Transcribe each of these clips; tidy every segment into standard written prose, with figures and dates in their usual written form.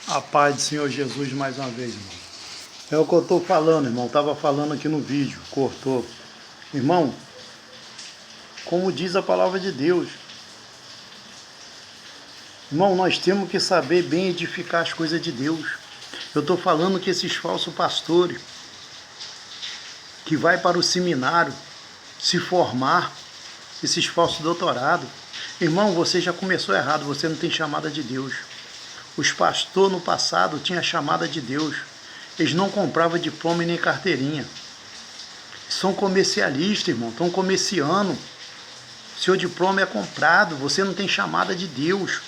A paz do Senhor Jesus mais uma vez, irmão. É o que eu estou falando, irmão. Estava falando aqui no vídeo, cortou. Irmão, como diz a palavra de Deus, irmão, nós temos que saber bem edificar as coisas de Deus. Eu estou falando que esses falsos pastores que vai para o seminário se formar, esses falsos doutorados, irmão, você já começou errado, você não tem chamada de Deus. Os pastores no passado tinham a chamada de Deus. Eles não compravam diploma e nem carteirinha. São comercialistas, irmão, estão comerciando. Seu diploma é comprado, você não tem chamada de Deus.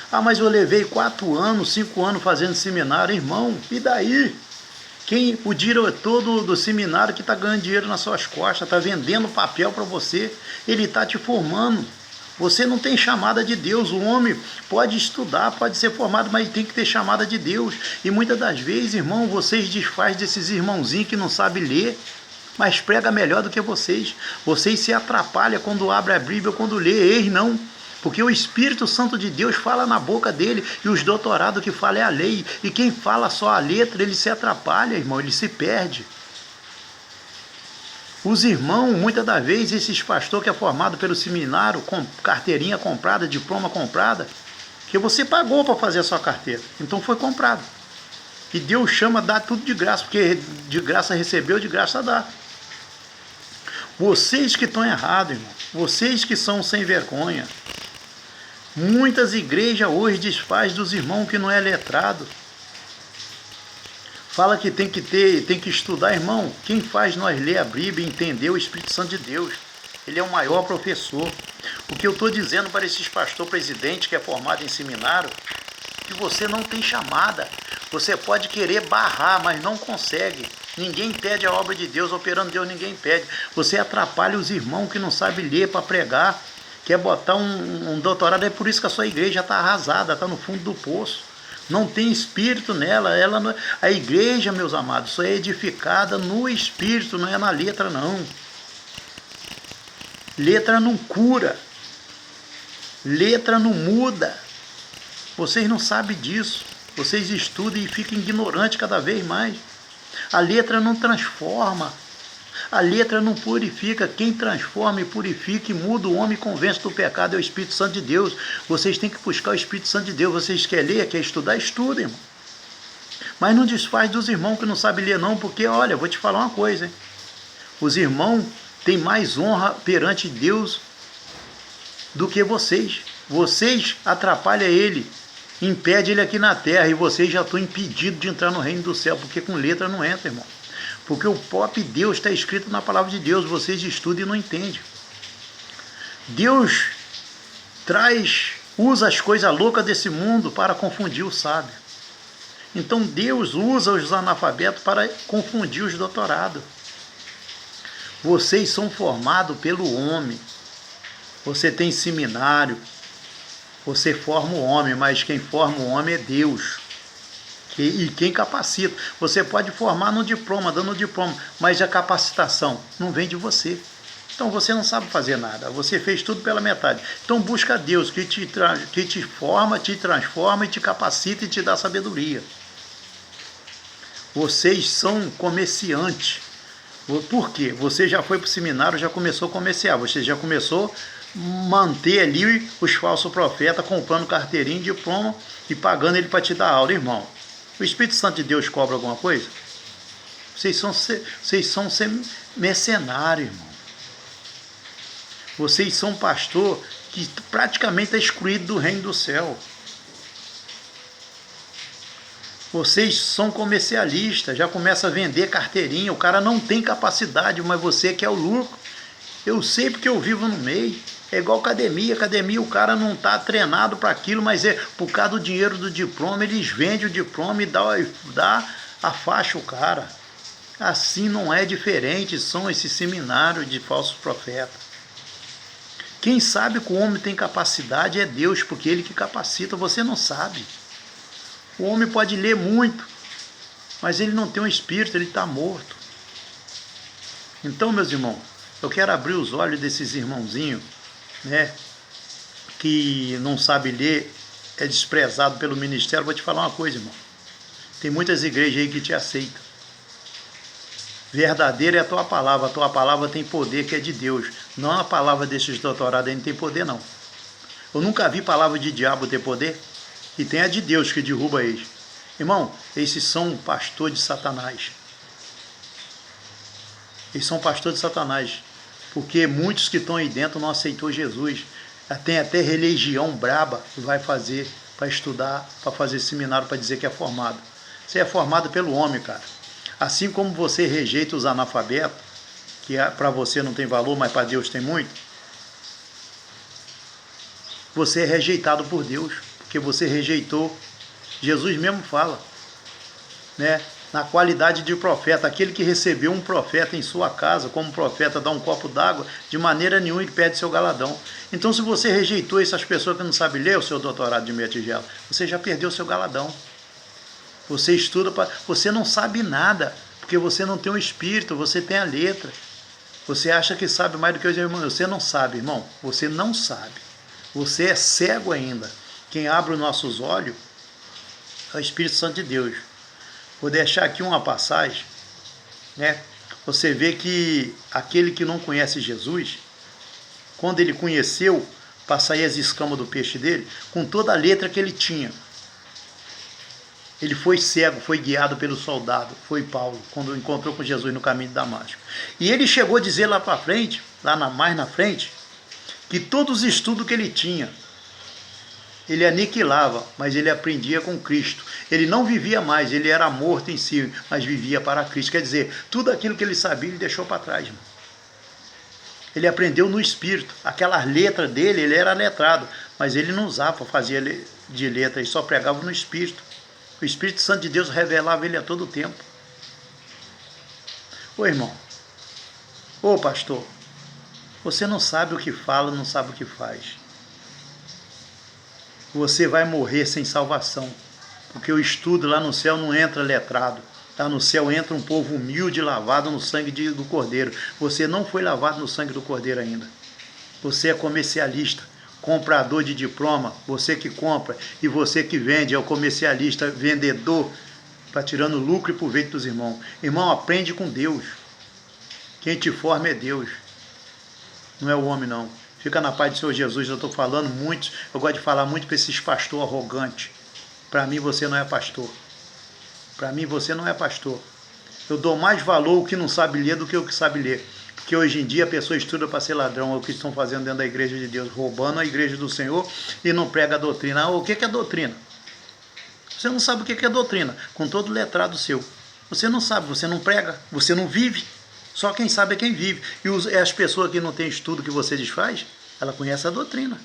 Ah, mas eu levei 4 anos, 5 anos fazendo seminário, irmão, e daí? O diretor do seminário que está ganhando dinheiro nas suas costas, está vendendo papel para você, ele está te formando. Você não tem chamada de Deus. O homem pode estudar, pode ser formado, mas tem que ter chamada de Deus. E muitas das vezes, irmão, vocês desfazem desses irmãozinhos que não sabem ler, mas prega melhor do que vocês. Vocês se atrapalham quando abre a Bíblia, quando lê. Eles não. Porque o Espírito Santo de Deus fala na boca dele, e os doutorados que falam é a lei. E quem fala só a letra, ele se atrapalha, irmão, ele se perde. Os irmãos, muitas das vezes, esses pastores que é formado pelo seminário, com carteirinha comprada, diploma comprada, que você pagou para fazer a sua carteira, então foi comprado. E Deus chama a dar tudo de graça, porque de graça recebeu, de graça dá. Vocês que estão errados, irmão, vocês que são sem vergonha. Muitas igrejas hoje desfaz dos irmãos que não é letrado. Fala que tem que estudar, irmão. Quem faz nós ler a Bíblia e entender o Espírito Santo de Deus? Ele é o maior professor. O que eu estou dizendo para esses pastor presidente que é formado em seminário, que você não tem chamada. Você pode querer barrar, mas não consegue. Ninguém impede a obra de Deus, operando Deus ninguém impede. Você atrapalha os irmãos que não sabem ler para pregar, quer botar um doutorado, é por isso que a sua igreja está arrasada, está no fundo do poço. Não tem espírito nela, a igreja, meus amados, só é edificada no espírito, não é na letra, não. Letra não cura, letra não muda. Vocês não sabem disso, vocês estudam e ficam ignorantes cada vez mais. A letra não transforma, a letra não purifica. Quem transforma e purifica e muda o homem e convence do pecado é o Espírito Santo de Deus. Vocês têm que buscar o Espírito Santo de Deus. Vocês querem ler, querem estudar, estudem, irmão. Mas não desfaz dos irmãos que não sabem ler não, porque, olha, vou te falar uma coisa, hein? Os irmãos têm mais honra perante Deus do que vocês. Vocês atrapalham ele, impede ele aqui na terra, e vocês já estão impedidos de entrar no reino do céu, porque com letra não entra, irmão. Porque o próprio Deus está escrito na palavra de Deus, vocês estudam e não entendem. Deus usa as coisas loucas desse mundo para confundir o sábio. Então Deus usa os analfabetos para confundir os doutorados. Vocês são formados pelo homem. Você tem seminário, você forma o homem, mas quem forma o homem é Deus. E quem capacita. Você pode formar no diploma, dando diploma, mas a capacitação não vem de você. Então você não sabe fazer nada, você fez tudo pela metade. Então busca Deus que te forma, te transforma e te capacita e te dá sabedoria. Vocês são comerciantes. Por quê? Você já foi para o seminário, já começou a comerciar, você já começou a manter ali os falsos profetas, comprando carteirinha, diploma e pagando ele para te dar aula, irmão. O Espírito Santo de Deus cobra alguma coisa? Vocês são mercenários, irmão. Vocês são pastor que praticamente está excluído do reino do céu. Vocês são comercialistas, já começa a vender carteirinha, o cara não tem capacidade, mas você quer o lucro. Eu sei porque eu vivo no meio. É igual academia, o cara não está treinado para aquilo, mas por causa do dinheiro do diploma, eles vendem o diploma e dá a faixa ao cara. Assim não é diferente, são esses seminários de falsos profetas. Quem sabe que o homem tem capacidade é Deus, porque ele que capacita, você não sabe. O homem pode ler muito, mas ele não tem um espírito, ele está morto. Então, meus irmãos, eu quero abrir os olhos desses irmãozinhos, né, que não sabe ler é desprezado pelo ministério, vou te falar uma coisa, irmão. Tem muitas igrejas aí que te aceitam. Verdadeira é a tua palavra tem poder que é de Deus. Não a palavra desses doutorados aí não tem poder, não. Eu nunca vi palavra de diabo ter poder, e tem a de Deus que derruba eles. Irmão, esses são pastor de Satanás. Eles são pastor de Satanás, porque muitos que estão aí dentro não aceitou Jesus. Tem até religião braba que vai fazer para estudar, para fazer seminário, para dizer que é formado. Você é formado pelo homem, cara. Assim como você rejeita os analfabetos, que para você não tem valor, mas para Deus tem muito, você é rejeitado por Deus, porque você rejeitou. Jesus mesmo fala, né? Na qualidade de profeta, aquele que recebeu um profeta em sua casa, como profeta, dá um copo d'água, de maneira nenhuma ele perde seu galadão. Então, se você rejeitou essas pessoas que não sabem ler o seu doutorado de meia tigela, você já perdeu seu galadão. Você estuda, você não sabe nada, porque você não tem o espírito, você tem a letra. Você acha que sabe mais do que os irmãos. Você não sabe, irmão. Você não sabe. Você é cego ainda. Quem abre os nossos olhos é o Espírito Santo de Deus. Vou deixar aqui uma passagem, né? Você vê que aquele que não conhece Jesus, quando ele conheceu, para sair as escamas do peixe dele, com toda a letra que ele tinha, ele foi cego, foi guiado pelo soldado, foi Paulo, quando encontrou com Jesus no caminho de Damasco. E ele chegou a dizer lá para frente, mais na frente, que todos os estudos que ele tinha, ele aniquilava, mas ele aprendia com Cristo. Ele não vivia mais, ele era morto em si, mas vivia para Cristo. Quer dizer, tudo aquilo que ele sabia, ele deixou para trás, irmão. Ele aprendeu no Espírito. Aquelas letras dele, ele era letrado, mas ele não usava, fazia de letra, ele só pregava no Espírito. O Espírito Santo de Deus revelava ele a todo tempo. Ô irmão, ô pastor, você não sabe o que fala, não sabe o que faz. Você vai morrer sem salvação, porque o estudo lá no céu não entra letrado. Lá no céu entra um povo humilde, lavado no sangue do Cordeiro. Você não foi lavado no sangue do Cordeiro ainda. Você é comercialista, comprador de diploma, você que compra e você que vende, é o comercialista, vendedor, para tirando lucro e proveito dos irmãos. Irmão, aprende com Deus. Quem te forma é Deus, não é o homem não. Fica na paz do Senhor Jesus. Eu estou falando muito, eu gosto de falar muito para esses pastores arrogantes. Para mim você não é pastor. Para mim você não é pastor. Eu dou mais valor ao que não sabe ler do que o que sabe ler. Porque hoje em dia a pessoa estuda para ser ladrão, é o que estão fazendo dentro da igreja de Deus, roubando a igreja do Senhor e não prega a doutrina. Ah, o que é doutrina? Você não sabe o que é doutrina, com todo letrado seu. Você não sabe, você não prega, você não vive. Só quem sabe é quem vive. E as pessoas que não têm estudo que você desfaz, ela conhece a doutrina.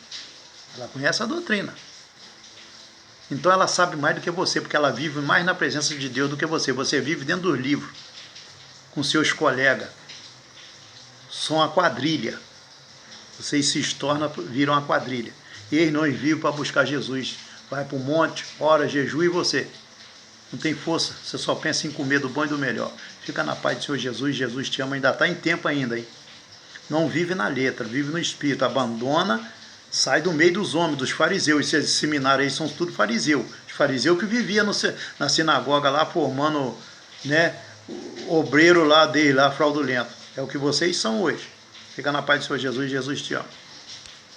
Ela conhece a doutrina. Então ela sabe mais do que você, porque ela vive mais na presença de Deus do que você. Você vive dentro dos livros, com seus colegas. São uma quadrilha. Vocês se tornam, viram uma quadrilha. Eles não vivem para buscar Jesus. Vai para o monte, ora, jejum e você. Não tem força, você só pensa em comer do bom e do melhor. Fica na paz do Senhor Jesus, Jesus te ama, ainda está em tempo ainda, hein? Não vive na letra, vive no Espírito, abandona, sai do meio dos homens, dos fariseus. Esses seminários aí são tudo fariseus. Os fariseus que viviam na sinagoga lá, formando, né, obreiro lá dele, lá fraudulento. É o que vocês são hoje. Fica na paz do Senhor Jesus, Jesus te ama.